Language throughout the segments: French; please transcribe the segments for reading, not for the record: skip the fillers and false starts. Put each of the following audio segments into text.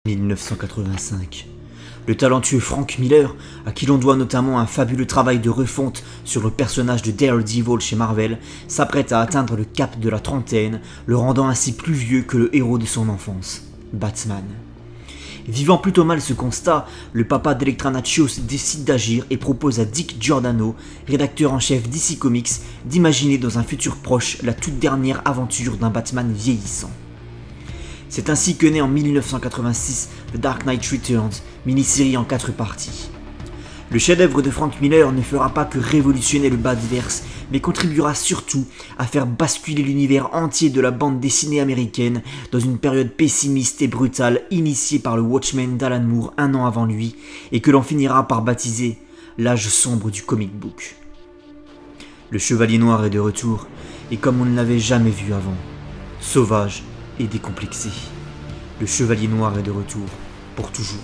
1985. Le talentueux Frank Miller, à qui l'on doit notamment un fabuleux travail de refonte sur le personnage de Daredevil chez Marvel, s'apprête à atteindre le cap de la trentaine, le rendant ainsi plus vieux que le héros de son enfance, Batman. Vivant plutôt mal ce constat, le papa d'Electra Natchios décide d'agir et propose à Dick Giordano, rédacteur en chef DC Comics, d'imaginer dans un futur proche la toute dernière aventure d'un Batman vieillissant. C'est ainsi que naît en 1986 The Dark Knight Returns, mini-série en 4 parties. Le chef-d'œuvre de Frank Miller ne fera pas que révolutionner le Batverse, mais contribuera surtout à faire basculer l'univers entier de la bande dessinée américaine dans une période pessimiste et brutale initiée par le Watchmen d'Alan Moore un an avant lui, et que l'on finira par baptiser l'âge sombre du comic book. Le Chevalier Noir est de retour, et comme on ne l'avait jamais vu avant, sauvage et décomplexé. Le Chevalier Noir est de retour, pour toujours.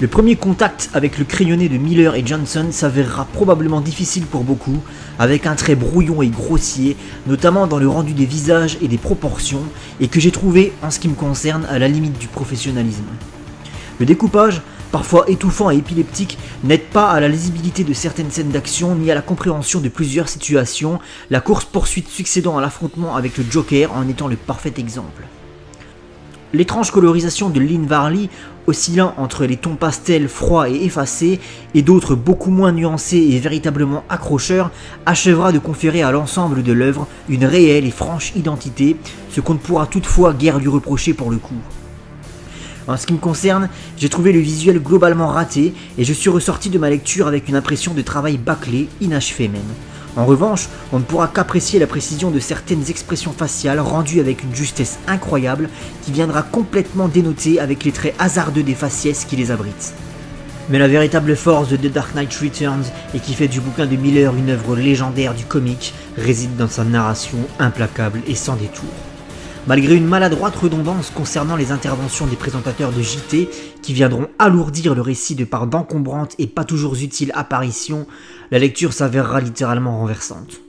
Le premier contact avec le crayonné de Miller et Johnson s'avérera probablement difficile pour beaucoup, avec un trait brouillon et grossier, notamment dans le rendu des visages et des proportions, et que j'ai trouvé, en ce qui me concerne, à la limite du professionnalisme. Le découpage, parfois étouffant et épileptique, n'aide pas à la lisibilité de certaines scènes d'action ni à la compréhension de plusieurs situations, la course-poursuite succédant à l'affrontement avec le Joker en étant le parfait exemple. L'étrange colorisation de Lynn Varley, oscillant entre les tons pastels froids et effacés et d'autres beaucoup moins nuancés et véritablement accrocheurs, achèvera de conférer à l'ensemble de l'œuvre une réelle et franche identité, ce qu'on ne pourra toutefois guère lui reprocher pour le coup. En ce qui me concerne, j'ai trouvé le visuel globalement raté et je suis ressorti de ma lecture avec une impression de travail bâclé, inachevé même. En revanche, on ne pourra qu'apprécier la précision de certaines expressions faciales rendues avec une justesse incroyable qui viendra complètement dénoter avec les traits hasardeux des faciès qui les abritent. Mais la véritable force de The Dark Knight Returns et qui fait du bouquin de Miller une œuvre légendaire du comic réside dans sa narration implacable et sans détour. Malgré une maladroite redondance concernant les interventions des présentateurs de JT qui viendront alourdir le récit de par d'encombrantes et pas toujours utiles apparitions, la lecture s'avérera littéralement renversante.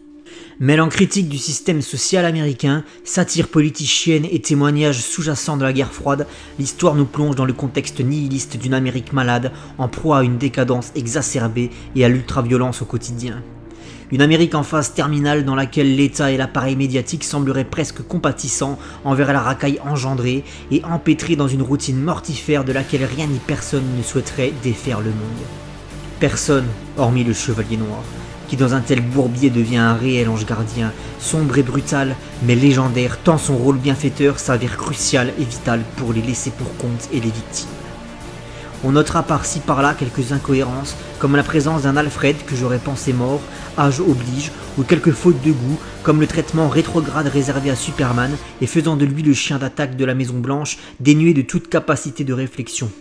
Mêlant critique du système social américain, satire politicienne et témoignage sous-jacent de la guerre froide, l'histoire nous plonge dans le contexte nihiliste d'une Amérique malade, en proie à une décadence exacerbée et à l'ultraviolence au quotidien. Une Amérique en phase terminale dans laquelle l'État et l'appareil médiatique sembleraient presque compatissants envers la racaille engendrée et empêtrés dans une routine mortifère de laquelle rien ni personne ne souhaiterait défaire le monde. Personne, hormis le Chevalier Noir, qui dans un tel bourbier devient un réel ange gardien, sombre et brutal, mais légendaire tant son rôle bienfaiteur s'avère crucial et vital pour les laissés pour compte et les victimes. On notera par-ci par-là quelques incohérences, comme la présence d'un Alfred que j'aurais pensé mort, âge oblige, ou quelques fautes de goût, comme le traitement rétrograde réservé à Superman et faisant de lui le chien d'attaque de la Maison Blanche, dénué de toute capacité de réflexion.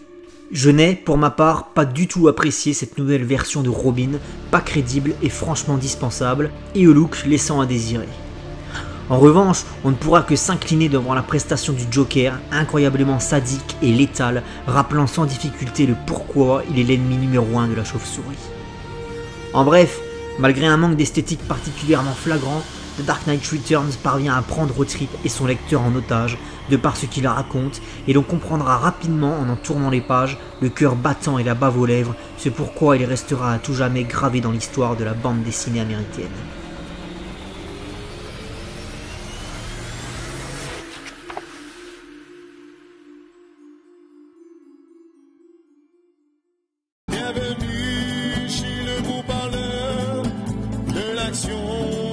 Je n'ai, pour ma part, pas du tout apprécié cette nouvelle version de Robin, pas crédible et franchement dispensable, et au look laissant à désirer. En revanche, on ne pourra que s'incliner devant la prestation du Joker, incroyablement sadique et létale, rappelant sans difficulté le pourquoi il est l'ennemi numéro 1 de la chauve-souris. En bref, malgré un manque d'esthétique particulièrement flagrant, The Dark Knight Returns parvient à prendre au trip et son lecteur en otage, de par ce qu'il raconte, et l'on comprendra rapidement en tournant les pages, le cœur battant et la bave aux lèvres, ce pourquoi il restera à tout jamais gravé dans l'histoire de la bande dessinée américaine. Bienvenue chez le gros parleur de l'action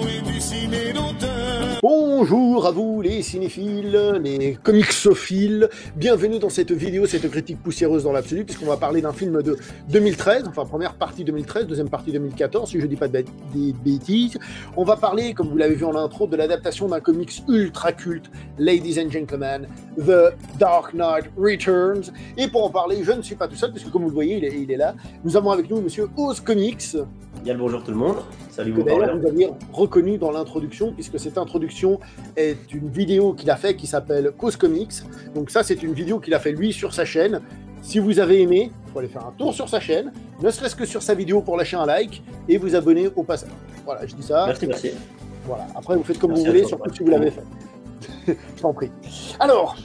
et du ciné d'auteur. Bonjour à vous les cinéphiles, les comicsophiles, bienvenue dans cette vidéo, cette critique poussiéreuse dans l'absolu, puisqu'on va parler d'un film de 2013, enfin première partie 2013, deuxième partie 2014, si je dis pas des bêtises. On va parler, comme vous l'avez vu en intro, de l'adaptation d'un comics ultra culte, Ladies and Gentlemen, The Dark Knight Returns. Et pour en parler, je ne suis pas tout seul, puisque comme vous le voyez, il est là. Nous avons avec nous monsieur Oz Comics. Bien le bonjour tout le monde, salut Que mon d'ailleurs parleur. vous aviez reconnu dans l'introduction, puisque cette introduction est une vidéo qu'il a fait qui s'appelle Cause Comics. Donc ça, c'est une vidéo qu'il a fait lui sur sa chaîne. Si vous avez aimé, il faut aller faire un tour sur sa chaîne, ne serait-ce que sur sa vidéo pour lâcher un like et vous abonner au passage. Voilà, je dis ça. Merci. Voilà. Après, vous faites comme Merci vous voulez, à toi, surtout ouais. si vous l'avez fait. Je t'en prie. Alors,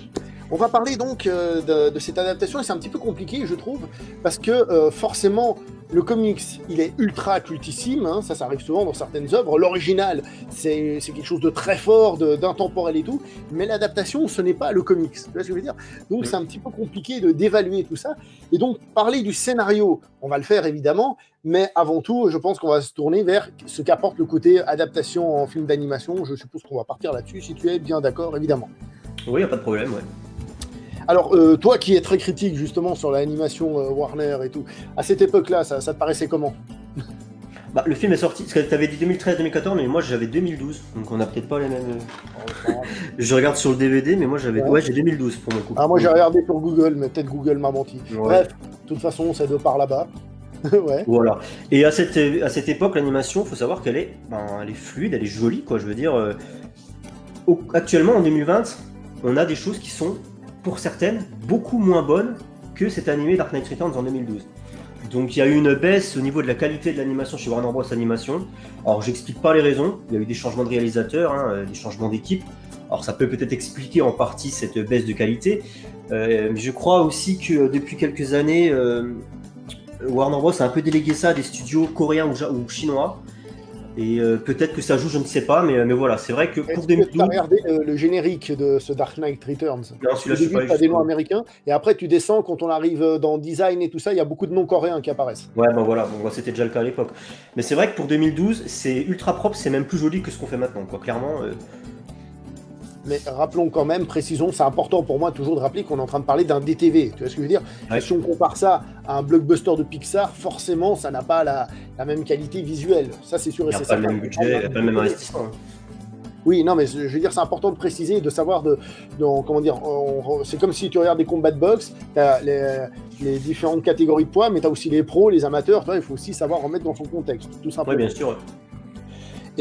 On va parler donc de cette adaptation, et c'est un petit peu compliqué, je trouve, parce que forcément, le comics, il est ultra cultissime, hein, ça arrive souvent dans certaines œuvres. L'original, c'est quelque chose de très fort, d'intemporel et tout, mais l'adaptation, ce n'est pas le comics, tu vois ce que je veux dire? Donc c'est un petit peu compliqué d'évaluer tout ça, et donc parler du scénario, on va le faire évidemment, mais avant tout, je pense qu'on va se tourner vers ce qu'apporte le côté adaptation en film d'animation. Je suppose qu'on va partir là-dessus, si tu es bien d'accord, évidemment. Oui, y a pas de problème, ouais. Alors, toi qui es très critique justement sur l'animation Warner et tout, à cette époque-là, ça te paraissait comment? Bah, le film est sorti, parce que tu avais dit 2013-2014, mais moi j'avais 2012, donc on a peut-être pas les mêmes... Je regarde sur le DVD, mais moi j'avais... Ouais, j'ai 2012 pour mon coup. Ah, moi j'ai regardé sur Google, mais peut-être Google m'a menti. Ouais. Bref, de toute façon, c'est de par là-bas. Ouais. Voilà. Et à cette époque, l'animation, faut savoir qu'elle est, elle est fluide, elle est jolie, quoi. Je veux dire, actuellement, en 2020, on a des choses qui sont, pour certaines, beaucoup moins bonnes que cet animé Dark Knight Returns en 2012. Donc il y a eu une baisse au niveau de la qualité de l'animation chez Warner Bros Animation. Alors j'explique pas les raisons, il y a eu des changements de réalisateurs, hein, des changements d'équipe. Alors ça peut peut-être expliquer en partie cette baisse de qualité. Mais je crois aussi que depuis quelques années, Warner Bros a un peu délégué ça à des studios coréens ou chinois. Et peut-être que ça joue, je ne sais pas, mais voilà, c'est vrai que pour 2012... Tu as regardé le générique de ce Dark Knight Returns? Non, celui-là, je suis pas allé tu as des noms jusqu'au bout. américains, et après tu descends, quand on arrive dans design et tout ça, il y a beaucoup de noms coréens qui apparaissent. Ouais, ben voilà, bon, c'était déjà le cas à l'époque. Mais c'est vrai que pour 2012, c'est ultra propre, c'est même plus joli que ce qu'on fait maintenant, quoi. Clairement... Mais rappelons quand même, précisons, c'est important pour moi toujours de rappeler qu'on est en train de parler d'un DTV. Tu vois ce que je veux dire? Ouais. Si on compare ça à un blockbuster de Pixar, forcément, ça n'a pas la même qualité visuelle. Ça, c'est sûr Il et n'y a c'est pas le certain. même budget, il n'y a pas le même investissement. Hein. Oui, non, mais je veux dire, c'est important de préciser, de savoir comment dire, c'est comme si tu regardes des combats de boxe, tu as les différentes catégories de poids, mais tu as aussi les pros, les amateurs, tu vois, il faut aussi savoir remettre dans son contexte, tout simplement. Oui, bien sûr.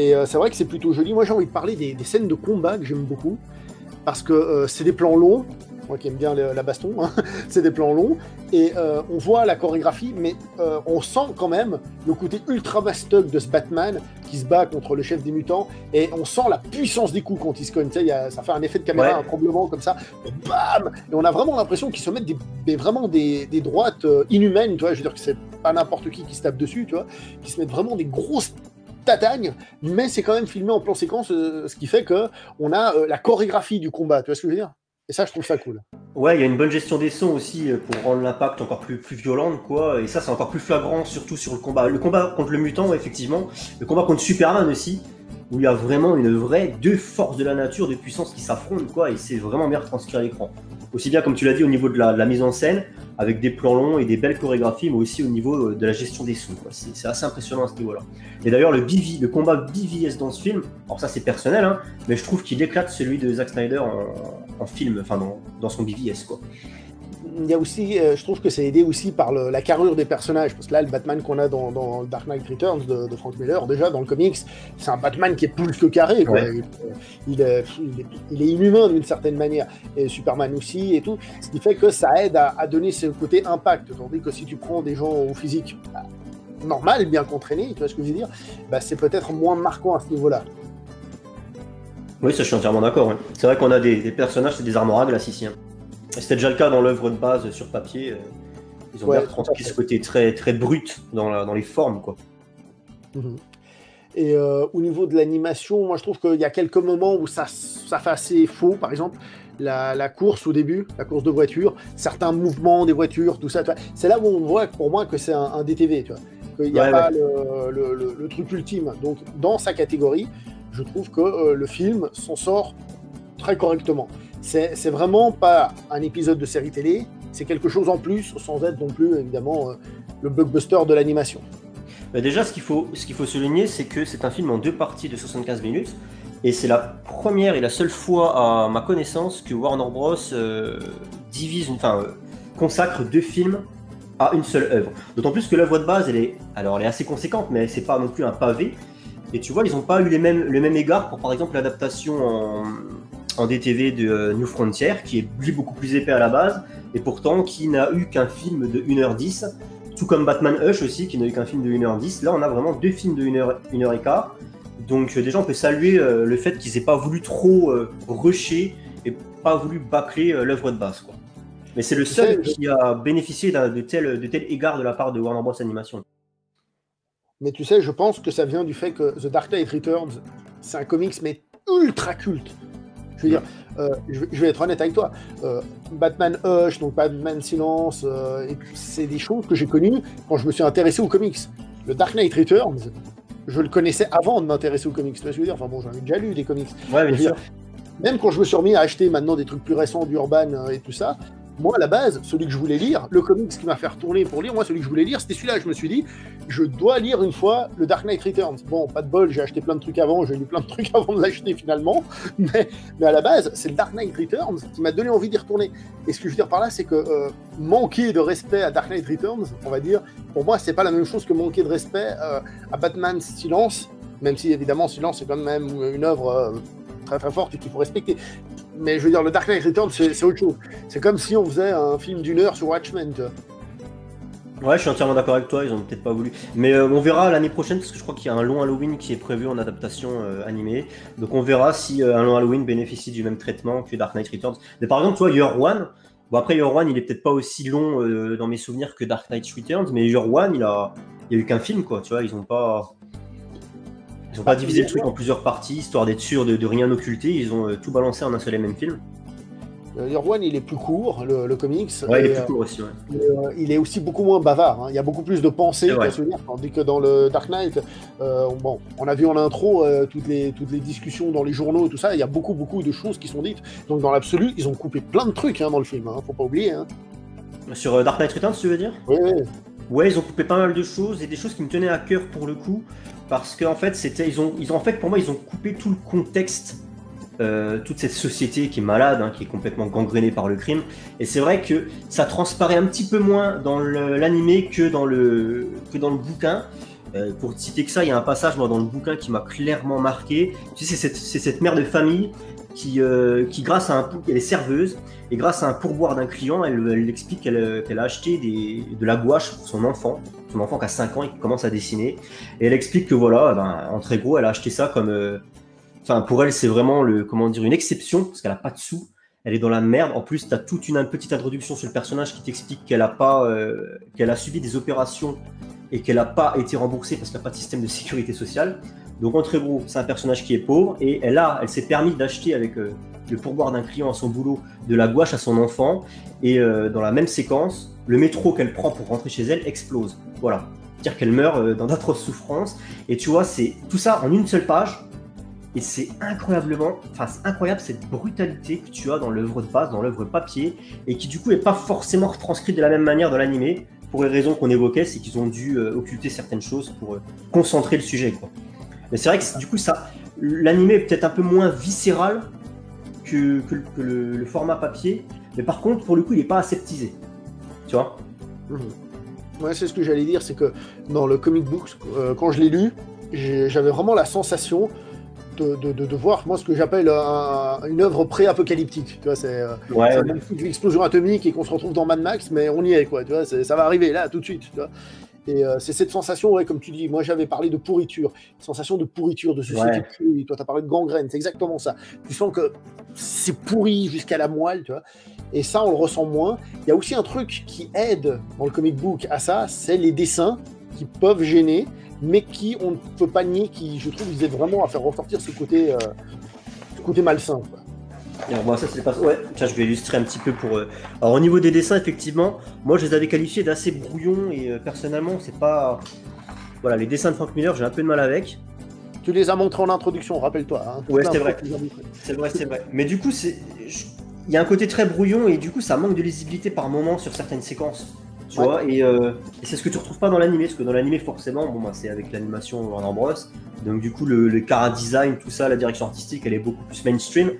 Et c'est vrai que c'est plutôt joli. Moi, j'ai envie de parler des scènes de combat que j'aime beaucoup, parce que c'est des plans longs, moi qui aime bien la baston, hein, c'est des plans longs, et on voit la chorégraphie, mais on sent quand même le côté ultra mastoc de ce Batman qui se bat contre le chef des mutants, et on sent la puissance des coups quand il se cogne, tu sais, ça fait un effet de caméra, Ouais. un tremblement comme ça, bam, et on a vraiment l'impression qu'ils se mettent vraiment des droites inhumaines, tu vois, je veux dire que c'est pas n'importe qui se tape dessus, tu vois, qui se mettent vraiment des grosses tatagne, mais c'est quand même filmé en plan séquence, ce qui fait que on a la chorégraphie du combat, tu vois ce que je veux dire? Et ça, je trouve ça cool. Ouais, il y a une bonne gestion des sons aussi pour rendre l'impact encore plus violent, quoi. Et ça, c'est encore plus flagrant, surtout sur le combat. Le combat contre le mutant, effectivement. Le combat contre Superman aussi, où il y a vraiment deux forces de la nature, de puissance qui s'affrontent, quoi. Et c'est vraiment bien retranscrit à l'écran. Aussi bien, comme tu l'as dit, au niveau de la mise en scène, avec des plans longs et des belles chorégraphies, mais aussi au niveau de la gestion des sons, quoi. C'est assez impressionnant à ce niveau-là. Et d'ailleurs, le combat BVS dans ce film, alors ça c'est personnel, hein, mais je trouve qu'il éclate celui de Zack Snyder en film, enfin dans son BVS, quoi. Il y a aussi, je trouve que c'est aidé aussi par la carrure des personnages, parce que là, le Batman qu'on a dans Dark Knight Returns de Frank Miller, déjà dans le comics, c'est un Batman qui est plus que carré, quoi. Ouais. Il est inhumain d'une certaine manière, et Superman aussi, et tout, ce qui fait que ça aide à donner ce côté impact, tandis que si tu prends des gens au physique normal, bien qu'entraînés, tu vois ce que je veux dire, bah, c'est peut-être moins marquant à ce niveau-là. Oui, ça je suis entièrement d'accord. Hein. C'est vrai qu'on a des personnages, c'est des armoires à glace ici. Hein. C'était déjà le cas dans l'œuvre de base sur papier. Ils ont bien transcrit ce côté très, très brut dans les formes, quoi. Mm-hmm. Et au niveau de l'animation, moi je trouve qu'il y a quelques moments où ça fait assez faux. Par exemple, la course au début, la course de voiture, certains mouvements des voitures, tout ça. C'est là où on voit pour moi que c'est un DTV, tu vois. Qu'il n'y a pas le truc ultime. Donc dans sa catégorie, je trouve que le film s'en sort très correctement. C'est vraiment pas un épisode de série télé, c'est quelque chose en plus, sans être non plus évidemment le blockbuster de l'animation. Bah déjà, ce qu'il faut souligner, c'est que c'est un film en 2 parties de 75 minutes, et c'est la première et la seule fois à ma connaissance que Warner Bros consacre 2 films à une seule œuvre. D'autant plus que l'œuvre de base, elle est assez conséquente, mais c'est pas non plus un pavé. Et tu vois, ils n'ont pas eu le même égard pour, par exemple, l'adaptation en DTV de New Frontier, qui est lui beaucoup plus épais à la base, et pourtant qui n'a eu qu'un film de 1h10, tout comme Batman Hush aussi, qui n'a eu qu'un film de 1h10. Là, on a vraiment 2 films de 1h15. Donc déjà, on peut saluer le fait qu'ils n'aient pas voulu trop rusher, et pas voulu bâcler l'œuvre de base, quoi. Mais c'est le Tu seul sais, qui a bénéficié de tel égard de la part de Warner Bros. Animation. Mais tu sais, je pense que ça vient du fait que The Dark Knight Returns, c'est un comics mais ultra culte. Je veux dire, je vais être honnête avec toi. Batman Hush, donc Batman Silence, c'est des choses que j'ai connues quand je me suis intéressé aux comics. Le Dark Knight Returns, je le connaissais avant de m'intéresser aux comics. Tu vois ce que je veux dire? Enfin bon, j'en ai déjà lu des comics. Ouais, Je bien veux dire, sûr. même quand je me suis remis à acheter maintenant des trucs plus récents d'Urban et tout ça, moi à la base, celui que je voulais lire, le comics qui m'a fait retourner pour lire, moi celui que je voulais lire, c'était celui-là. Je me suis dit, je dois lire une fois le Dark Knight Returns. Bon, pas de bol, j'ai acheté plein de trucs avant, j'ai lu plein de trucs avant de l'acheter finalement, mais à la base, c'est le Dark Knight Returns qui m'a donné envie d'y retourner. Et ce que je veux dire par là, c'est que manquer de respect à Dark Knight Returns, on va dire, pour moi, c'est pas la même chose que manquer de respect à Batman Silence, même si évidemment Silence c'est quand même une œuvre très très forte et qu'il faut respecter. Mais je veux dire, le Dark Knight Returns, c'est autre chose. C'est comme si on faisait un film d'1 heure sur Watchmen, tu vois. Ouais, je suis entièrement d'accord avec toi, ils ont peut-être pas voulu. Mais on verra l'année prochaine, parce que je crois qu'il y a un long Halloween qui est prévu en adaptation animée. Donc on verra si un long Halloween bénéficie du même traitement que Dark Knight Returns. Mais par exemple, toi, Year One, bon après Year One, il est peut-être pas aussi long dans mes souvenirs que Dark Knight Returns, mais Year One, il y a eu qu'un film, quoi, tu vois, ils ont pas divisé le truc en plusieurs parties, histoire d'être sûr de rien occulter, ils ont tout balancé en un seul et même film. Year One, il est plus court, le comics. Ouais, il et, est plus court aussi, ouais. il est aussi beaucoup moins bavard. Il y a beaucoup plus de pensées C'est vrai. qu'à se dire, tandis que dans le Dark Knight, bon, on a vu en intro toutes les discussions dans les journaux et tout ça, il y a beaucoup de choses qui sont dites. Donc dans l'absolu, ils ont coupé plein de trucs dans le film, faut pas oublier. Sur Dark Knight Returns, tu veux dire? Oui. Ouais, ils ont coupé pas mal de choses et des choses qui me tenaient à cœur pour le coup, parce qu'en fait, pour moi, ils ont coupé tout le contexte, toute cette société qui est malade, qui est complètement gangrénée par le crime. Et c'est vrai que ça transparaît un petit peu moins dans l'animé que dans le bouquin. Pour citer que ça, il y a un passage moi dans le bouquin qui m'a clairement marqué. Tu sais, c'est cette mère de famille qui grâce à elle est serveuse, et grâce à un pourboire d'un client, elle explique qu'elle a acheté de la gouache pour son enfant qui a 5 ans et qui commence à dessiner. Et elle explique que voilà, en très gros, elle a acheté ça comme... Enfin, pour elle, c'est vraiment une exception, parce qu'elle n'a pas de sous. Elle est dans la merde. En plus, tu as toute une petite introduction sur le personnage qui t'explique qu'elle a subi des opérations et qu'elle n'a pas été remboursée parce qu'il n'y a pas de système de sécurité sociale. Donc en très gros, c'est un personnage qui est pauvre et elle s'est permis d'acheter avec le pourboire d'un client à son boulot de la gouache à son enfant, et dans la même séquence, le métro qu'elle prend pour rentrer chez elle explose. Voilà. C'est-à-dire qu'elle meurt dans d'atroces souffrances, et tu vois, c'est tout ça en une seule page, et c'est incroyable cette brutalité que tu as dans l'œuvre de base, dans l'œuvre papier, et qui du coup n'est pas forcément retranscrite de la même manière dans l'animé, pour les raisons qu'on évoquait, c'est qu'ils ont dû occulter certaines choses pour concentrer le sujet, quoi. Mais c'est vrai que du coup, l'animé est peut-être un peu moins viscéral que le format papier, mais par contre, pour le coup, il n'est pas aseptisé. Tu vois? Ouais, c'est ce que j'allais dire, c'est que dans le comic book, quand je l'ai lu, j'avais vraiment la sensation de voir, moi, ce que j'appelle une œuvre pré-apocalyptique. Tu vois, c'est même si l'explosion atomique et qu'on se retrouve dans Mad Max, mais on y est, quoi. Tu vois, ça va arriver là, tout de suite. Tu vois. Et c'est cette sensation, ouais, comme tu dis, moi j'avais parlé de pourriture, sensation de pourriture, de société pourrie. Toi, tu as parlé de gangrène, c'est exactement ça. Tu sens que c'est pourri jusqu'à la moelle, tu vois. Et ça, on le ressent moins. Il y a aussi un truc qui aide dans le comic book à ça, c'est les dessins qui peuvent gêner, mais qui, on ne peut pas nier, qui, je trouve, ils aident vraiment à faire ressortir ce côté malsain, quoi. Alors, moi, ça, c'est pas... Ouais, tiens, je vais illustrer un petit peu pour... Alors, au niveau des dessins, effectivement, moi, je les avais qualifiés d'assez brouillons, et personnellement, c'est pas... Voilà, les dessins de Frank Miller, j'ai un peu de mal avec. Tu les as montrés en introduction, rappelle-toi. Ouais, c'est vrai. C'est vrai. Mais du coup, il y a un côté très brouillon, et du coup, ça manque de lisibilité par moment sur certaines séquences. Tu vois, et c'est ce que tu retrouves pas dans l'animé, parce que dans l'animé, forcément, bon, bah, c'est avec l'animation Warner Bros. Donc, du coup, le chara design, tout ça, la direction artistique, elle est beaucoup plus mainstream.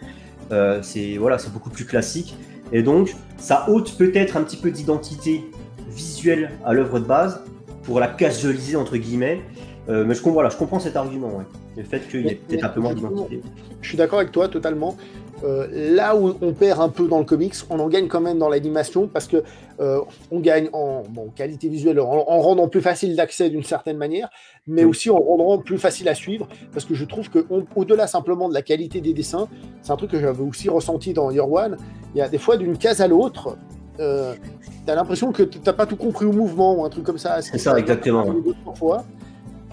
C'est beaucoup plus classique, et donc ça ôte peut-être un petit peu d'identité visuelle à l'œuvre de base pour la casualiser entre guillemets, mais je comprends cet argument, ouais. Le fait qu'il y ait peut-être un peu moins d'identité. Je suis d'accord avec toi totalement, là où on perd un peu dans le comics, on en gagne quand même dans l'animation parce que on gagne en qualité visuelle, en rendant plus facile d'accès d'une certaine manière, mais aussi en rendant plus facile à suivre parce que je trouve que au-delà simplement de la qualité des dessins, c'est un truc que j'avais aussi ressenti dans Year One. Il y a des fois d'une case à l'autre, t'as l'impression que t'as pas tout compris au mouvement ou un truc comme ça. C'est ça, exactement. Parfois,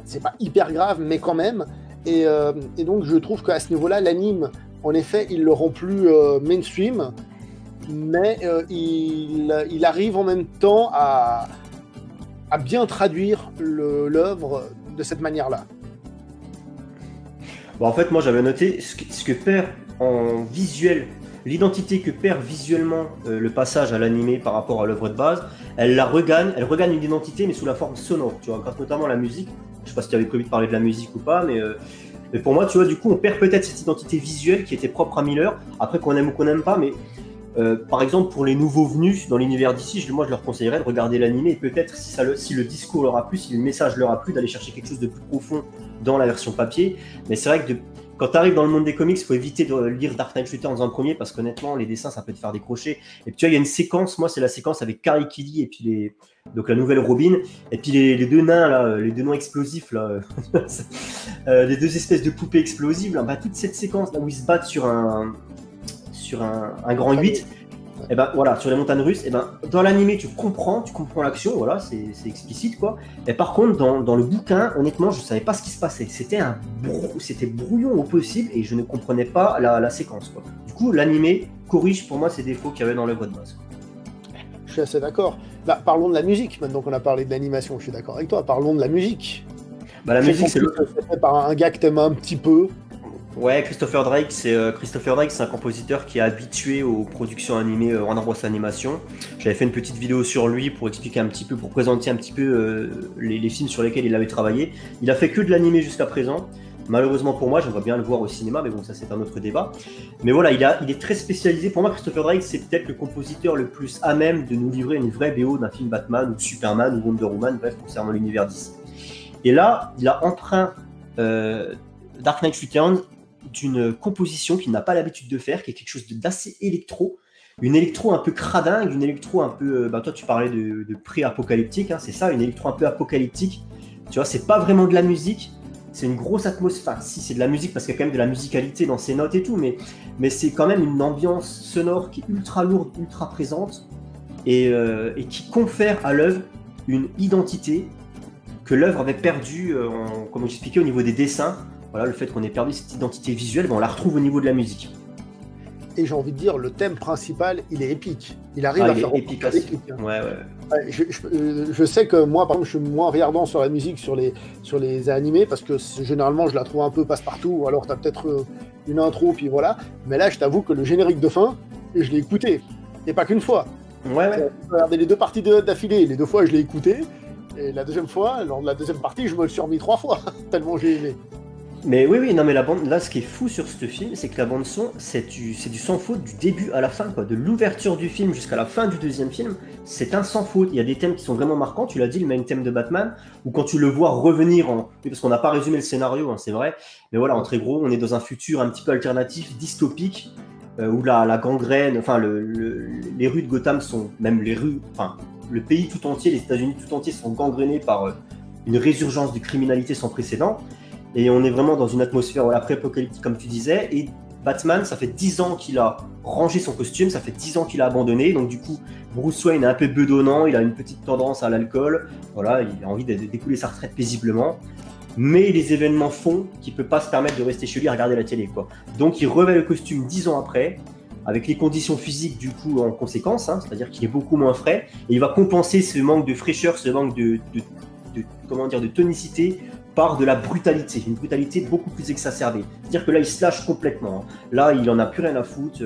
c'est pas hyper grave, mais quand même. Et donc je trouve qu'à ce niveau-là, l'anime, en effet, il le rend plus mainstream, mais il arrive en même temps à bien traduire l'œuvre de cette manière-là. Bon, en fait, moi j'avais noté ce que perd en visuel, l'identité que perd visuellement le passage à l'animé par rapport à l'œuvre de base, elle regagne une identité mais sous la forme sonore, tu vois, grâce notamment à la musique. Je sais pas si tu avais prévu de parler de la musique ou pas, mais pour moi, tu vois, du coup, on perd peut-être cette identité visuelle qui était propre à Miller, après qu'on aime ou qu'on n'aime pas, mais par exemple, pour les nouveaux venus dans l'univers d'ici, moi je leur conseillerais de regarder l'animé et peut-être si le discours leur a plu, si le message leur a plu, d'aller chercher quelque chose de plus profond dans la version papier. Mais c'est vrai que quand tu arrives dans le monde des comics, il faut éviter de lire Dark Knight Returns en premier parce qu'honnêtement, les dessins, ça peut te faire décrocher. Et puis tu vois, il y a une séquence, moi c'est la séquence avec Carrie Kelly et puis donc la nouvelle Robin, et puis les deux nains là, les deux nains explosifs là, les deux espèces de poupées explosives là, bah, toute cette séquence là où ils se battent sur un grand 8, et ben voilà, sur les montagnes russes, et ben dans l'animé tu comprends l'action, voilà, c'est explicite quoi. Et par contre dans le bouquin, honnêtement, je savais pas ce qui se passait. C'était brouillon au possible et je ne comprenais pas la séquence quoi. Du coup, l'animé corrige pour moi ces défauts qu'il y avait dans l'œuvre de base. Je suis assez d'accord. Bah, parlons de la musique, maintenant qu'on a parlé de l'animation, je suis d'accord avec toi, parlons de la musique. Bah, la musique, c'est fait par un gars que t'aimes un petit peu. Ouais, Christopher Drake, c'est un compositeur qui est habitué aux productions animées Warner Bros Animation. J'avais fait une petite vidéo sur lui pour expliquer un petit peu, pour présenter un petit peu les films sur lesquels il avait travaillé. Il a fait que de l'animé jusqu'à présent. Malheureusement pour moi, j'aimerais bien le voir au cinéma, mais bon, ça c'est un autre débat. Mais voilà, il est très spécialisé. Pour moi, Christopher Drake, c'est peut-être le compositeur le plus à même de nous livrer une vraie BO d'un film Batman ou Superman ou Wonder Woman, bref, concernant l'univers DC. Et là, il a empreint Dark Knight Returns d'une composition qu'il n'a pas l'habitude de faire, qui est quelque chose d'assez électro, une électro un peu cradingue, une électro un peu, toi tu parlais de pré-apocalyptique, hein, c'est ça, une électro un peu apocalyptique, tu vois, c'est pas vraiment de la musique, c'est une grosse atmosphère, si c'est de la musique parce qu'il y a quand même de la musicalité dans ses notes et tout, mais c'est quand même une ambiance sonore qui est ultra lourde, ultra présente, et qui confère à l'œuvre une identité que l'œuvre avait perdue, comme j'expliquais, au niveau des dessins. Voilà, le fait qu'on ait perdu cette identité visuelle, ben on la retrouve au niveau de la musique. Et j'ai envie de dire, le thème principal, il est épique. Il arrive à faire épique. Hein. Ouais. Je sais que moi, par exemple, je suis moins regardant sur la musique, sur les animés, parce que généralement, je la trouve un peu passe-partout, ou alors tu as peut-être une intro, puis voilà. Mais là, je t'avoue que le générique de fin, je l'ai écouté. Et pas qu'une fois. Ouais. J'ai regardé les deux parties d'affilée. Les deux fois, je l'ai écouté. Et la deuxième fois, lors de la deuxième partie, je me le suis remis 3 fois, tellement j'ai aimé. Mais oui, non, mais la bande, là, ce qui est fou sur ce film, c'est que la bande-son, c'est du sans faute du début à la fin, quoi. De l'ouverture du film jusqu'à la fin du deuxième film, c'est un sans faute. Il y a des thèmes qui sont vraiment marquants, tu l'as dit, le même thème de Batman, ou quand tu le vois revenir oui, parce qu'on n'a pas résumé le scénario, hein, c'est vrai, mais voilà, en très gros, on est dans un futur un petit peu alternatif, dystopique, où la gangrène, enfin, les rues de Gotham sont, même les rues, enfin, le pays tout entier, les États-Unis tout entier sont gangrénés par une résurgence de criminalité sans précédent. Et on est vraiment dans une atmosphère pré-apocalyptique, comme tu disais. Et Batman, ça fait 10 ans qu'il a rangé son costume, ça fait 10 ans qu'il a abandonné. Donc du coup, Bruce Wayne est un peu bedonnant, il a une petite tendance à l'alcool. Voilà, il a envie d'écouler sa retraite paisiblement. Mais les événements font qu'il ne peut pas se permettre de rester chez lui à regarder la télé, quoi. Donc il revêt le costume 10 ans après, avec les conditions physiques du coup en conséquence, hein, c'est-à-dire qu'il est beaucoup moins frais. Et il va compenser ce manque de fraîcheur, ce manque de tonicité, par de la brutalité, une brutalité beaucoup plus exacerbée. C'est-à-dire que là, il se lâche complètement. Là, il en a plus rien à foutre.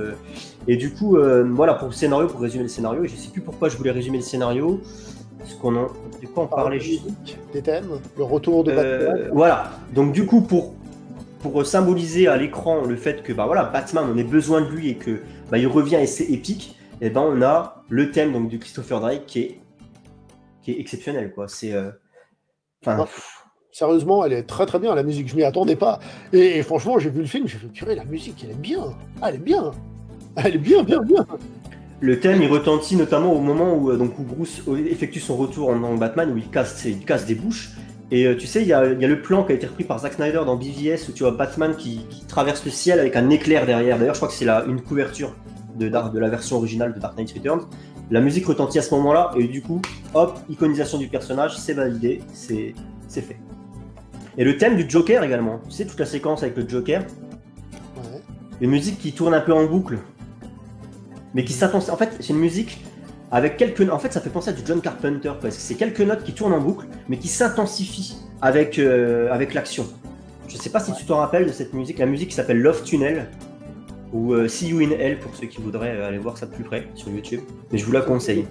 Et du coup, voilà, pour résumer le scénario, je ne sais plus pourquoi je voulais résumer le scénario. De quoi on parlait juste. Des thèmes, le retour de Batman. Voilà. Donc du coup, pour symboliser à l'écran le fait que Batman, on ait besoin de lui et que il revient et c'est épique, et on a le thème donc de Christopher Drake qui est exceptionnel, quoi. C'est Sérieusement, elle est très très bien, la musique, je m'y attendais pas. Et franchement, j'ai vu le film, j'ai fait, purée, la musique, elle est bien. Ah, elle est bien. Elle est bien, bien, bien. Le thème, il retentit notamment au moment où, où Bruce effectue son retour en Batman, où il casse des bouches. Et tu sais, il y a le plan qui a été repris par Zack Snyder dans BVS, où tu vois Batman qui traverse le ciel avec un éclair derrière. D'ailleurs, je crois que c'est une couverture de la version originale de Dark Knight Returns. La musique retentit à ce moment-là, et du coup, hop, iconisation du personnage, c'est validé, c'est fait. Et le thème du Joker également, tu sais, toute la séquence avec le Joker, Ouais. une musique qui tourne un peu en boucle, mais qui s'intensifie. En fait, c'est une musique avec quelques... En fait, ça fait penser à du John Carpenter, parce que c'est quelques notes qui tournent en boucle, mais qui s'intensifient avec l'action. Je sais pas si tu t'en rappelles de cette musique, la musique qui s'appelle Love Tunnel, ou See You in Hell, pour ceux qui voudraient aller voir ça de plus près sur YouTube, mais je vous la conseille.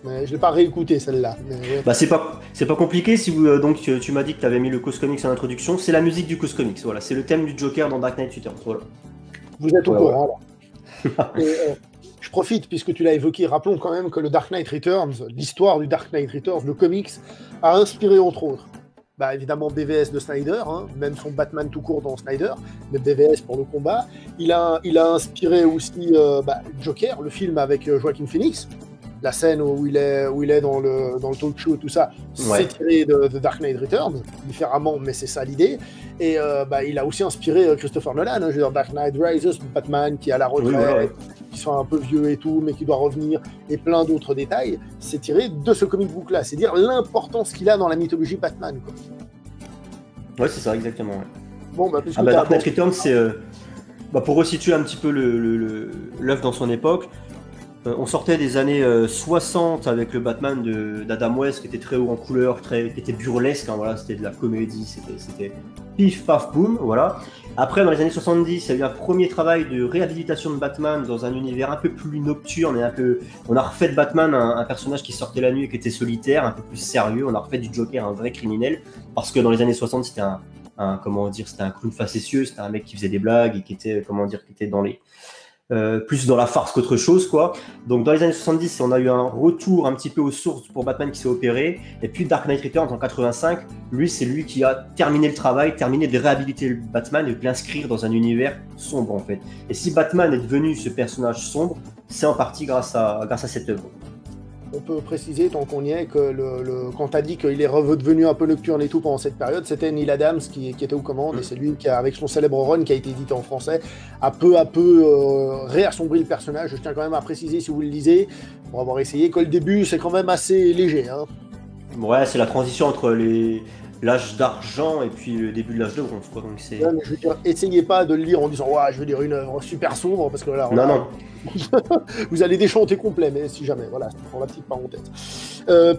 Mais je l'ai pas réécouté celle-là. Mais... Bah c'est pas compliqué, si vous, donc tu m'as dit que tu avais mis le Cause Comics en introduction, c'est la musique du Cause Comics, voilà, c'est le thème du Joker dans Dark Knight Returns, voilà. Vous êtes au courant, là. Et, je profite, puisque tu l'as évoqué, rappelons quand même que le Dark Knight Returns, l'histoire du Dark Knight Returns, le comics, a inspiré entre autres, bah, évidemment BVS de Snyder, hein, même son Batman tout court dans Snyder, mais BVS pour le combat. Il a inspiré aussi Joker, le film avec Joaquin Phoenix. La scène où il est dans le talk show, tout ça, c'est tiré de Dark Knight Returns, différemment, mais c'est ça l'idée. Et il a aussi inspiré Christopher Nolan, hein, je veux dire, Dark Knight Rises, Batman qui est à la retraite, qui sont un peu vieux et tout, mais qui doit revenir, et plein d'autres détails. C'est tiré de ce comic book-là, c'est dire l'importance qu'il a dans la mythologie Batman, quoi. Ouais, c'est ça, exactement. Ouais. Bon, puisque Dark Knight Returns, c'est pour resituer un petit peu l'œuvre dans son époque. On sortait des années 60 avec le Batman d'Adam West qui était très haut en couleur, qui était burlesque, hein, voilà, c'était de la comédie, c'était pif paf boum, voilà. Après, dans les années 70, il y a eu un premier travail de réhabilitation de Batman dans un univers un peu plus nocturne et on a refait de Batman un personnage qui sortait la nuit et qui était solitaire, un peu plus sérieux. On a refait du Joker un vrai criminel parce que dans les années 60, c'était c'était un clown facétieux, c'était un mec qui faisait des blagues et qui était dans les plus dans la farce qu'autre chose, quoi. Donc dans les années 70, on a eu un retour un petit peu aux sources pour Batman qui s'est opéré, et puis Dark Knight Returns en 85, c'est lui qui a terminé le travail, terminé de réhabiliter le Batman et de l'inscrire dans un univers sombre en fait. Et si Batman est devenu ce personnage sombre, c'est en partie grâce à cette œuvre. On peut préciser, tant qu'on y est, que quand tu as dit qu'il est redevenu un peu nocturne et tout pendant cette période, c'était Neil Adams qui était aux commandes, et c'est lui qui, avec son célèbre run qui a été édité en français, a peu à peu réassombri le personnage. Je tiens quand même à préciser, si vous le lisez, pour avoir essayé, que le début, c'est quand même assez léger. Hein. Ouais, c'est la transition entre l'âge d'argent et puis le début de l'âge de bronze, quoi. Donc c'est... Ouais, mais je veux dire, essayez pas de le lire en disant ouais, je veux lire une œuvre super sombre, parce que là, non. vous allez déchanter complet, mais si jamais, voilà, c'est pour la petite parenthèse.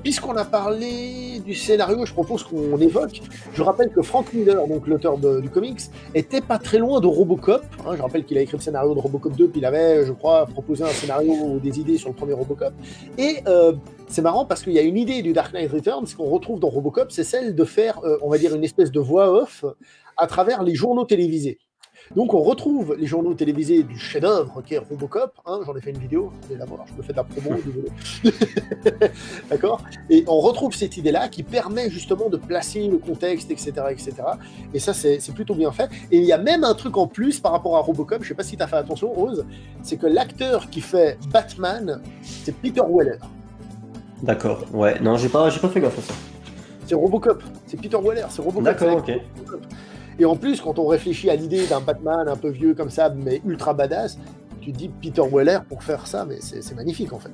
Puisqu'on a parlé du scénario, je propose qu'on évoque. Je rappelle que Frank Miller, donc l'auteur du comics, était pas très loin de Robocop. Hein, je rappelle qu'il a écrit le scénario de Robocop 2, puis il avait, je crois, proposé un scénario ou des idées sur le premier Robocop. Et c'est marrant parce qu'il y a une idée du Dark Knight Returns qu'on retrouve dans Robocop, c'est celle de faire, on va dire, une espèce de voix off à travers les journaux télévisés. Donc on retrouve les journaux télévisés du chef-d'œuvre qui est Robocop, hein, j'en ai fait une vidéo, vous allez la voir, je me fais de la promo, désolé. D'accord. Et on retrouve cette idée-là qui permet justement de placer le contexte, etc. etc. Et ça, c'est plutôt bien fait. Et il y a même un truc en plus par rapport à Robocop, je sais pas si tu as fait attention, Rose, c'est que l'acteur qui fait Batman, c'est Peter Weller. D'accord, ouais, non, j'ai pas fait gaffe à ça. C'est Robocop, c'est Peter Weller, c'est Robocop. D'accord, ok. Robocop. Et en plus, quand on réfléchit à l'idée d'un Batman un peu vieux comme ça, mais ultra badass, tu te dis Peter Weller pour faire ça, mais c'est magnifique en fait.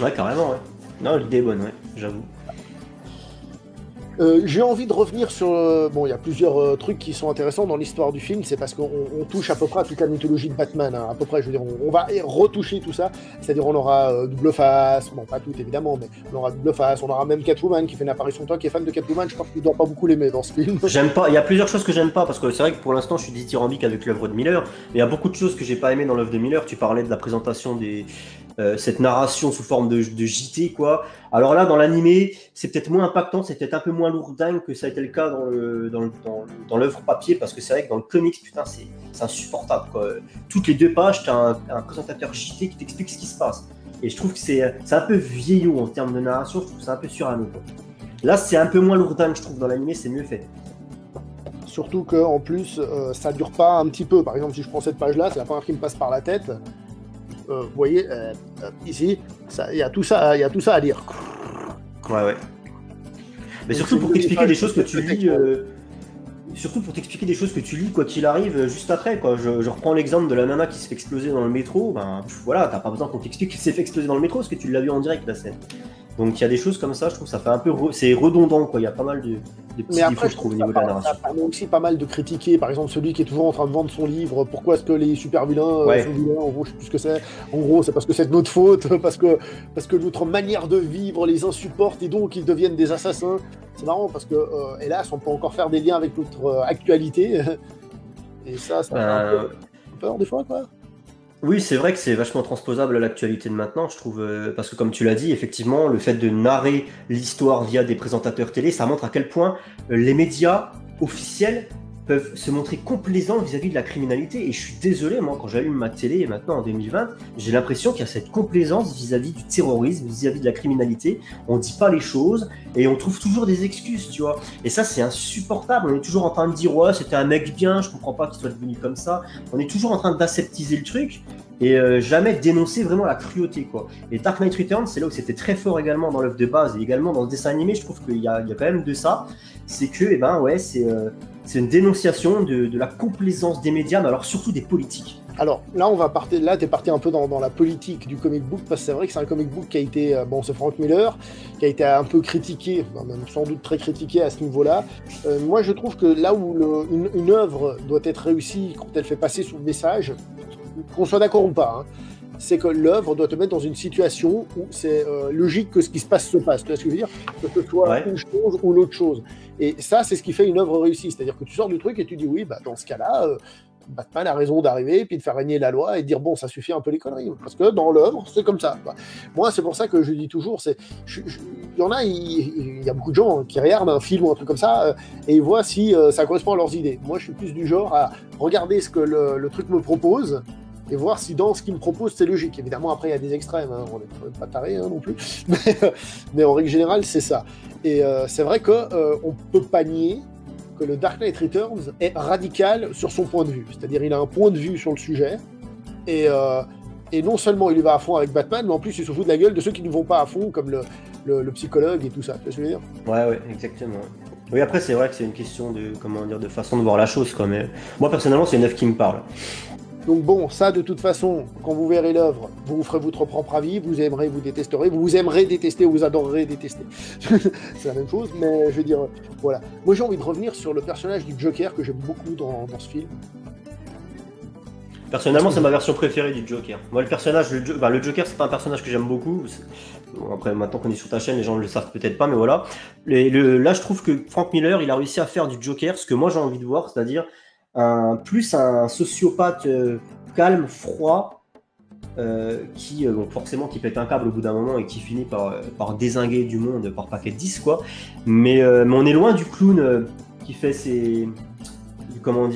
Ouais, carrément, ouais. Non, l'idée est bonne, ouais, j'avoue. J'ai envie de revenir sur... bon, il y a plusieurs trucs qui sont intéressants dans l'histoire du film, c'est parce qu'on touche à peu près à toute la mythologie de Batman, hein, à peu près, je veux dire, on va retoucher tout ça, c'est-à-dire on aura Double Face, bon, pas tout évidemment, mais on aura Double Face, on aura même Catwoman qui fait une apparition, toi qui es fan de Catwoman, je crois que tu dois pas beaucoup l'aimer dans ce film. J'aime pas, il y a plusieurs choses que j'aime pas, parce que c'est vrai que pour l'instant je suis dithyrambique avec l'œuvre de Miller, mais il y a beaucoup de choses que j'ai pas aimé dans l'œuvre de Miller. Tu parlais de la présentation cette narration sous forme de JT, quoi. Alors là, dans l'animé, c'est peut-être moins impactant, c'est peut-être un peu moins lourdingue que ça a été le cas dans l'œuvre papier, parce que c'est vrai que dans le comics, putain, c'est insupportable, quoi. Toutes les 2 pages, tu as un présentateur JT qui t'explique ce qui se passe. Et je trouve que c'est un peu vieillot en termes de narration, je trouve que c'est un peu suranné, quoi. Là, c'est un peu moins lourdingue, je trouve, dans l'animé, c'est mieux fait. Surtout qu'en plus, ça dure pas un petit peu. Par exemple, si je prends cette page-là, c'est la première qui me passe par la tête. Vous voyez, ici, il y a tout ça à lire. Ouais. Mais Donc, surtout pour t'expliquer des choses que tu lis... quoi qu'il arrive, juste après, quoi. Je reprends l'exemple de la nana qui se fait exploser dans le métro. Ben, voilà, t'as pas besoin qu'on t'explique qu'elle s'est fait exploser dans le métro, parce que tu l'as vu en direct, la scène. Donc il y a des choses comme ça, je trouve que ça fait un peu... c'est redondant, quoi. Il y a pas mal de petits défauts, je trouve, au niveau de la narration. Ça permet aussi pas mal de critiquer, par exemple, celui qui est toujours en train de vendre son livre. Pourquoi est-ce que les super vilains sont vilains? En gros, je sais plus ce que c'est. En gros, c'est parce que c'est de notre faute, parce que notre manière de vivre les insupporte et donc ils deviennent des assassins. C'est marrant parce que, hélas, on peut encore faire des liens avec notre actualité. Et ça fait un peu peur des fois, quoi. Oui, c'est vrai que c'est vachement transposable à l'actualité de maintenant, je trouve, parce que comme tu l'as dit, effectivement, le fait de narrer l'histoire via des présentateurs télé, ça montre à quel point les médias officiels peuvent se montrer complaisants vis-à-vis de la criminalité. Et je suis désolé, moi, quand j'allume ma télé maintenant en 2020, j'ai l'impression qu'il y a cette complaisance vis-à-vis du terrorisme, vis-à-vis de la criminalité. On dit pas les choses et on trouve toujours des excuses, tu vois. Et ça, c'est insupportable. On est toujours en train de dire, ouais, c'était un mec bien, je comprends pas qu'il soit devenu comme ça. On est toujours en train d'aseptiser le truc et jamais dénoncer vraiment la cruauté, quoi. Et Dark Knight Returns, c'est là où c'était très fort également dans l'œuvre de base et également dans le dessin animé. Je trouve qu'il y a quand même de ça. C'est que, c'est une dénonciation de la complaisance des médias, mais alors surtout des politiques. Alors là, t'es parti un peu dans la politique du comic book, parce que c'est vrai que c'est un comic book qui a été, c'est Frank Miller, qui a été un peu critiqué, même sans doute très critiqué à ce niveau-là. Moi, je trouve que là où une œuvre doit être réussie quand elle fait passer son message, qu'on soit d'accord ou pas, hein, c'est que l'œuvre doit te mettre dans une situation où c'est logique que ce qui se passe. Tu vois ce que je veux dire? Que ce soit une chose ou l'autre chose. Et ça, c'est ce qui fait une œuvre réussie. C'est-à-dire que tu sors du truc et tu dis, oui, bah, dans ce cas-là, Batman a raison d'arriver, puis de faire régner la loi et de dire, bon, ça suffit un peu les conneries. Parce que dans l'œuvre, c'est comme ça. Moi, c'est pour ça que je dis toujours, il y en a, il y a beaucoup de gens qui regardent un film ou un truc comme ça et ils voient si ça correspond à leurs idées. Moi, je suis plus du genre à regarder ce que le truc me propose et voir si dans ce qu'il me propose, c'est logique. Évidemment, après, il y a des extrêmes, hein, on n'est pas tarés non plus, mais en règle générale, c'est ça. Et c'est vrai qu'on ne peut pas nier que le Dark Knight Returns est radical sur son point de vue. C'est-à-dire il a un point de vue sur le sujet, et non seulement il y va à fond avec Batman, mais en plus il se fout de la gueule de ceux qui ne vont pas à fond, comme le psychologue et tout ça. Tu vois ce que je veux dire? Ouais, exactement. Oui, après, c'est vrai que c'est une question de façon de voir la chose, quoi. Mais moi, personnellement, c'est une œuvre qui me parle. Donc bon, ça de toute façon, quand vous verrez l'œuvre, vous ferez votre propre avis, vous aimerez, vous détesterez, vous aimerez détester ou vous adorerez détester. C'est la même chose, mais je veux dire, voilà. Moi j'ai envie de revenir sur le personnage du Joker que j'aime beaucoup dans ce film. Personnellement, c'est ma version préférée du Joker. Moi, le personnage, le Joker, c'est pas un personnage que j'aime beaucoup. Bon, après, maintenant qu'on est sur ta chaîne, les gens ne le savent peut-être pas, mais voilà. Là, je trouve que Frank Miller, il a réussi à faire du Joker ce que moi j'ai envie de voir, c'est-à-dire plus un sociopathe calme, froid, qui forcément qui pète un câble au bout d'un moment et qui finit par dézinguer du monde par paquet de 10, quoi. Mais on est loin du clown qui fait du clown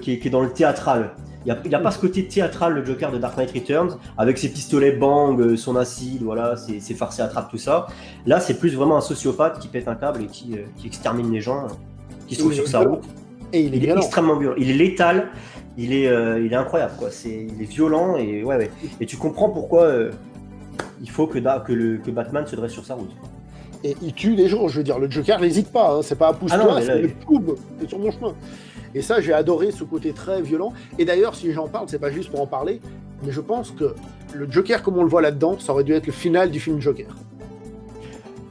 qui est dans le théâtral. Il n'y a pas ce côté théâtral, le Joker de Dark Knight Returns, avec ses pistolets bang, son acide, voilà, ses farces et attrape, tout ça. Là, c'est plus vraiment un sociopathe qui pète un câble et qui extermine les gens, qui se trouve sur sa route. Et il est extrêmement violent, il est létal, il est incroyable, quoi. Il est violent et ouais. Et tu comprends pourquoi il faut que Batman se dresse sur sa route. Et il tue les gens, je veux dire, le Joker n'hésite pas, hein, c'est pas un pousse-toi, c'est le poum, t'es sur mon chemin. Et ça, j'ai adoré ce côté très violent. Et d'ailleurs, si j'en parle, c'est pas juste pour en parler, mais je pense que le Joker, comme on le voit là-dedans, ça aurait dû être le final du film Joker.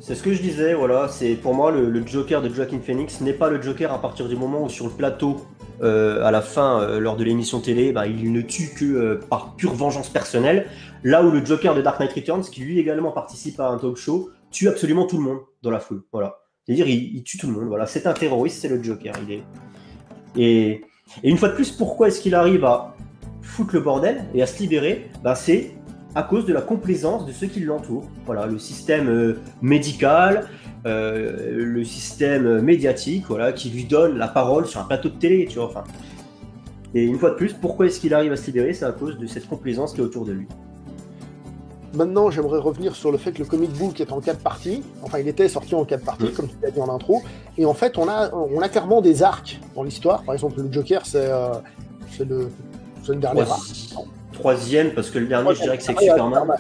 C'est ce que je disais, voilà, c'est pour moi le Joker de Joaquin Phoenix n'est pas le Joker à partir du moment où sur le plateau, à la fin, lors de l'émission télé, il ne tue que par pure vengeance personnelle, là où le Joker de Dark Knight Returns, qui lui également participe à un talk show, tue absolument tout le monde dans la foule, voilà. C'est-à-dire il tue tout le monde, voilà, c'est un terroriste, c'est le Joker, Et une fois de plus, pourquoi est-ce qu'il arrive à foutre le bordel et à se libérer? C'est à cause de la complaisance de ceux qui l'entourent. Voilà, le système médical, le système médiatique, voilà, qui lui donne la parole sur un plateau de télé, tu vois. Enfin. Et une fois de plus, pourquoi est-ce qu'il arrive à se libérer? C'est à cause de cette complaisance qui est autour de lui. Maintenant, j'aimerais revenir sur le fait que le comic book est en 4 parties. Enfin, il était sorti en 4 parties, comme tu l'as dit en intro. Et en fait, on a clairement des arcs dans l'histoire. Par exemple, le Joker, c'est le dernier arc. Troisième, parce que le dernier, je dirais que c'est que Superman.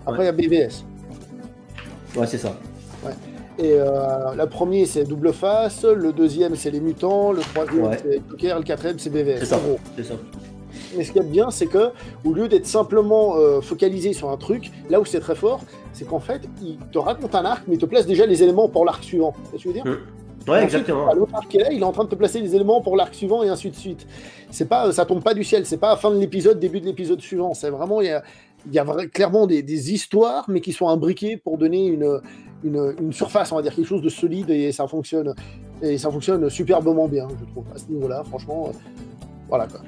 Après, il y a BVS. Ouais, c'est ça. Ouais. Et le premier, c'est Double Face. Le deuxième, c'est les mutants. Le troisième, c'est Joker. Le quatrième, c'est BVS. C'est ça. C'est ça. Mais ce qu'il y a de bien, c'est que au lieu d'être simplement focalisé sur un truc, là où c'est très fort, c'est qu'en fait, il te raconte un arc, mais il te place déjà les éléments pour l'arc suivant. Tu vois ce que je veux dire? Ouais, exactement. L'autre arc qui est là, il est en train de te placer les éléments pour l'arc suivant et ainsi de suite. C'est pas, ça tombe pas du ciel. C'est pas à la fin de l'épisode, début de l'épisode suivant. C'est vraiment, il y a clairement des histoires, mais qui sont imbriquées pour donner une surface, on va dire quelque chose de solide, et ça fonctionne superbement bien, je trouve. À ce niveau-là, franchement, voilà quoi.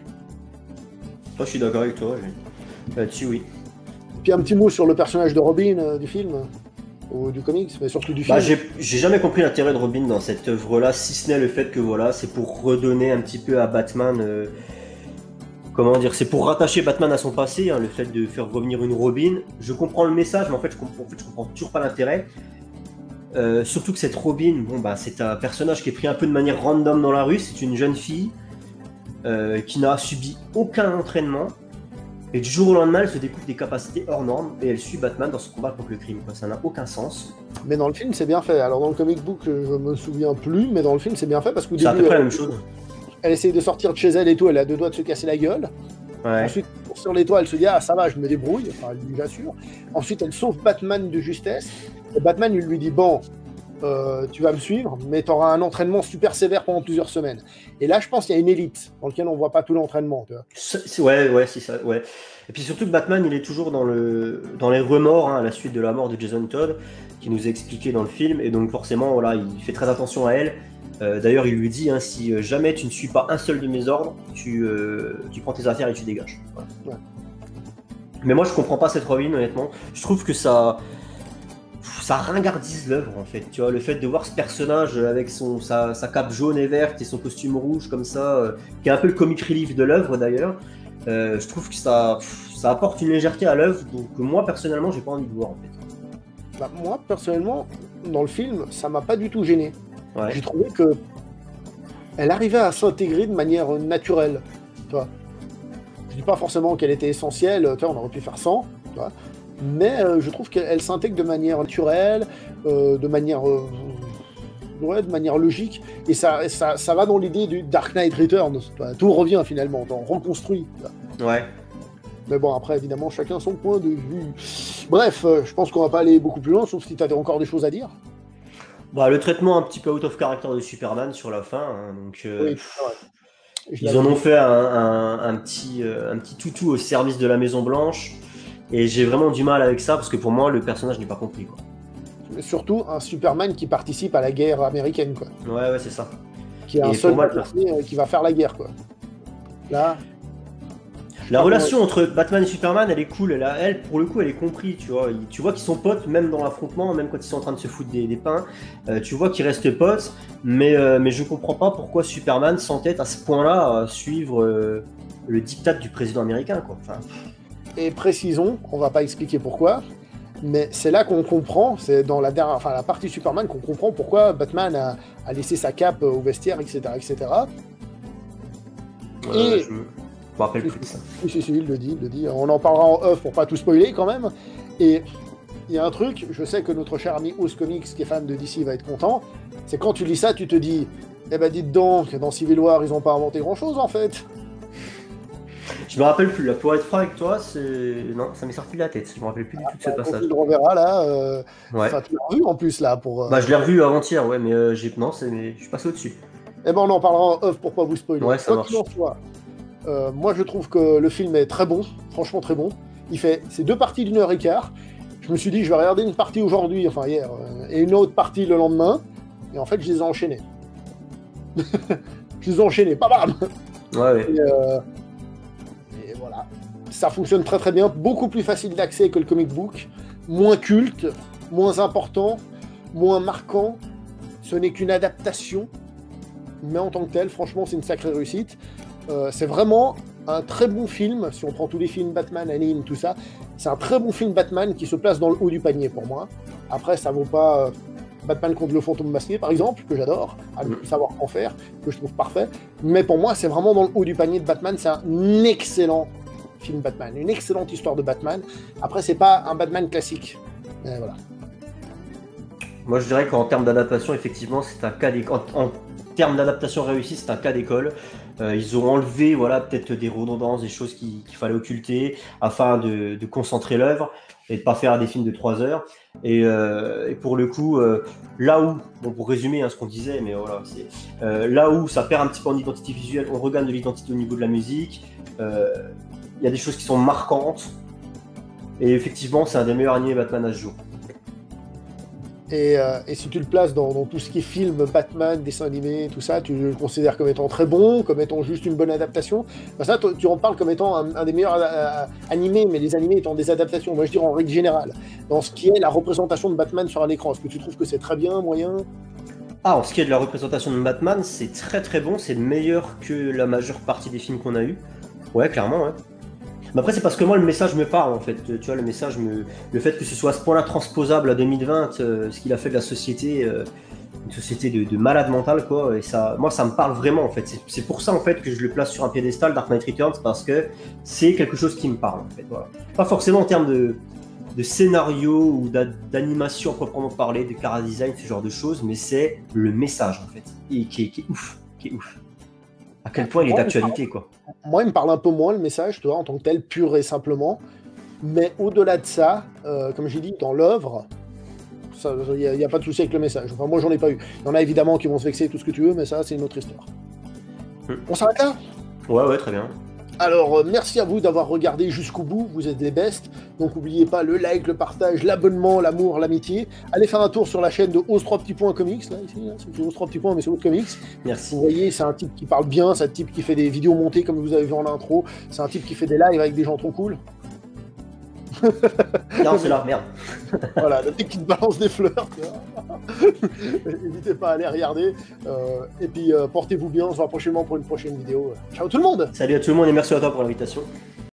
Moi, je suis d'accord avec toi. Là-dessus, oui. Puis un petit mot sur le personnage de Robin du film, ou du comics, mais surtout du film. J'ai jamais compris l'intérêt de Robin dans cette œuvre-là, si ce n'est le fait que voilà, c'est pour redonner un petit peu à Batman. Comment dire, c'est pour rattacher Batman à son passé, hein, le fait de faire revenir une Robin. Je comprends le message, mais en fait, je comprends toujours pas l'intérêt. Surtout que cette Robin, bon, bah, c'est un personnage qui est pris un peu de manière random dans la rue. C'est une jeune fille qui n'a subi aucun entraînement. Et du jour au lendemain, elle se découvre des capacités hors normes et elle suit Batman dans son combat contre le crime. Ça n'a aucun sens. Mais dans le film, c'est bien fait. Alors dans le comic book, je me souviens plus, mais dans le film, c'est bien fait parce qu'au début, c'est à peu près la même chose. Elle essaye de sortir de chez elle et tout, elle a 2 doigts de se casser la gueule. Ouais. Ensuite, sur les toits, elle se dit « Ah, ça va, je me débrouille », enfin, elle lui assure. Ensuite, elle sauve Batman de justesse. Et Batman, il lui dit « Bon, tu vas me suivre, mais tu auras un entraînement super sévère pendant plusieurs semaines. » Et là, je pense qu'il y a une élite dans laquelle on voit pas tout l'entraînement. Ouais, c'est ça, ouais. Et puis surtout que Batman, il est toujours dans les remords, hein, à la suite de la mort de Jason Todd, qui nous est expliqué dans le film, et donc forcément, voilà, il fait très attention à elle. D'ailleurs, il lui dit, hein, si jamais tu ne suis pas un seul de mes ordres, tu prends tes affaires et tu dégages. Voilà. Ouais. Mais moi, je comprends pas cette Robin, honnêtement. Je trouve que ça ringardise l'œuvre, en fait. Tu vois, le fait de voir ce personnage avec sa cape jaune et verte et son costume rouge comme ça, qui est un peu le comic relief de l'œuvre d'ailleurs. Je trouve que ça apporte une légèreté à l'œuvre, donc moi personnellement, j'ai pas envie de voir en fait. Bah, moi personnellement, dans le film, ça m'a pas du tout gêné. Ouais. J'ai trouvé que elle arrivait à s'intégrer de manière naturelle. Tu vois. Je dis pas forcément qu'elle était essentielle, tu vois, on aurait pu faire sans, tu vois. Mais je trouve qu'elle s'intègre de manière naturelle, de manière logique, et ça va dans l'idée du Dark Knight Returns. Tout revient finalement, on reconstruit. Ouais. Mais bon, après, évidemment, chacun son point de vue. Bref, je pense qu'on va pas aller beaucoup plus loin, sauf si tu as encore des choses à dire. Bah, le traitement un petit peu out of character de Superman sur la fin, hein, donc oui, ils en ont fait un petit toutou au service de la Maison Blanche, et j'ai vraiment du mal avec ça, parce que pour moi, le personnage n'est pas compris, quoi. Mais surtout, un Superman qui participe à la guerre américaine, quoi. Ouais, c'est ça. Qui est un seul qui va faire la guerre, quoi. Là... La relation entre Batman et Superman, elle est cool. Elle, pour le coup, elle est comprise, tu vois. Tu vois qu'ils sont potes, même dans l'affrontement, même quand ils sont en train de se foutre des pains. Tu vois qu'ils restent potes, mais je comprends pas pourquoi Superman s'entête à ce point-là à suivre le diktat du président américain, quoi. Enfin... Et précisons, on va pas expliquer pourquoi, mais c'est là qu'on comprend, c'est dans la partie Superman qu'on comprend pourquoi Batman a laissé sa cape au vestiaire, etc., etc. Et... Je me rappelle plus de ça. Si, il le dit. On en parlera en off pour pas tout spoiler quand même. Et il y a un truc, je sais que notre cher ami House Comics, qui est fan de DC, va être content, c'est quand tu lis ça, tu te dis, eh ben dites donc, dans Civil War, ils ont pas inventé grand-chose en fait. Je me rappelle plus, là, pour être franc avec toi, non, ça m'est sorti de la tête, je me rappelle plus du tout de ce passage. Tu le reverras là, ouais. Tu l'as revu en plus là pour... Bah je l'ai revu avant-hier, ouais, mais je suis passé au-dessus. Eh ben on en parlera en off pour pas vous spoiler. Ouais, ça marche. Quoi qu'il en soit, moi je trouve que le film est très bon, franchement très bon. C'est 2 parties d'1h15. Je me suis dit je vais regarder une partie aujourd'hui, enfin hier, et une autre partie le lendemain, et en fait je les ai enchaînés. Pas bam. Ouais. Et voilà. Ça fonctionne très très bien, beaucoup plus facile d'accès que le comic book, moins culte, moins important, moins marquant. Ce n'est qu'une adaptation, mais en tant que tel, franchement, c'est une sacrée réussite. C'est vraiment un très bon film, si on prend tous les films Batman, anime, tout ça, c'est un très bon film Batman qui se place dans le haut du panier pour moi. Après, ça vaut pas Batman contre le fantôme masqué, par exemple, que j'adore, à ne plus savoir en faire, que je trouve parfait. Mais pour moi, c'est vraiment dans le haut du panier de Batman, c'est un excellent film Batman, une excellente histoire de Batman. Après, c'est pas un Batman classique. Mais voilà. Moi, je dirais qu'en termes d'adaptation, effectivement, c'est un cas d'école. En termes d'adaptation réussie, c'est un cas d'école. Ils ont enlevé, voilà, peut-être des redondances, des choses qu'il fallait occulter afin de concentrer l'œuvre et de pas faire des films de 3 heures. Et pour le coup, là où, bon, pour résumer ce qu'on disait, mais voilà, c'est là où ça perd un petit peu en identité visuelle, on regagne de l'identité au niveau de la musique. Il y a des choses qui sont marquantes. Et effectivement, c'est un des meilleurs animés Batman à ce jour. Et si tu le places dans tout ce qui est film, Batman, dessin animé, tout ça, tu le considères comme étant très bon, comme étant juste une bonne adaptation. Enfin, ça, tu en parles comme étant un des meilleurs animés, mais les animés étant des adaptations, moi je dirais en règle générale, dans ce qui est la représentation de Batman sur un écran. Est-ce que tu trouves que c'est très bien, moyen? En ce qui est de la représentation de Batman, c'est très très bon, c'est meilleur que la majeure partie des films qu'on a eu. Ouais, clairement, ouais. Mais après, c'est parce que moi, le message me parle, en fait. Tu vois, le fait que ce soit à ce point-là transposable à 2020, ce qu'il a fait de la société, une société de malade mental, quoi. Et ça, moi, ça me parle vraiment, en fait. C'est pour ça, en fait, que je le place sur un piédestal, Dark Knight Returns, parce que c'est quelque chose qui me parle, en fait. Voilà. Pas forcément en termes de scénario ou d'animation à proprement parler, de chara design, ce genre de choses, mais c'est le message, en fait. Et qui est ouf, qui est ouf. À quel point il est d'actualité, quoi. Moi, il me parle un peu moins, le message, tu vois, en tant que tel, pur et simplement. Mais au-delà de ça, comme j'ai dit, dans l'œuvre, il n'y a pas de souci avec le message. Enfin, moi, j'en ai pas eu. Il y en a évidemment qui vont se vexer, tout ce que tu veux, mais ça, c'est une autre histoire. On s'arrête là ? Ouais, très bien. Alors, merci à vous d'avoir regardé jusqu'au bout, vous êtes des bestes. Donc, n'oubliez pas le like, le partage, l'abonnement, l'amour, l'amitié. Allez faire un tour sur la chaîne de Ose 3 petits points comics, là, ici, là, c'est Ose 3 petits points, mais c'est autre comics. Merci. Vous voyez, c'est un type qui parle bien, c'est un type qui fait des vidéos montées, comme vous avez vu en intro. C'est un type qui fait des lives avec des gens trop cool. Non, c'est là, merde. Voilà, le type qui te balance des fleurs. N'hésitez pas à aller regarder. Et puis, portez-vous bien, on se voit prochainement pour une prochaine vidéo. Ciao tout le monde! Salut à tout le monde et merci à toi pour l'invitation.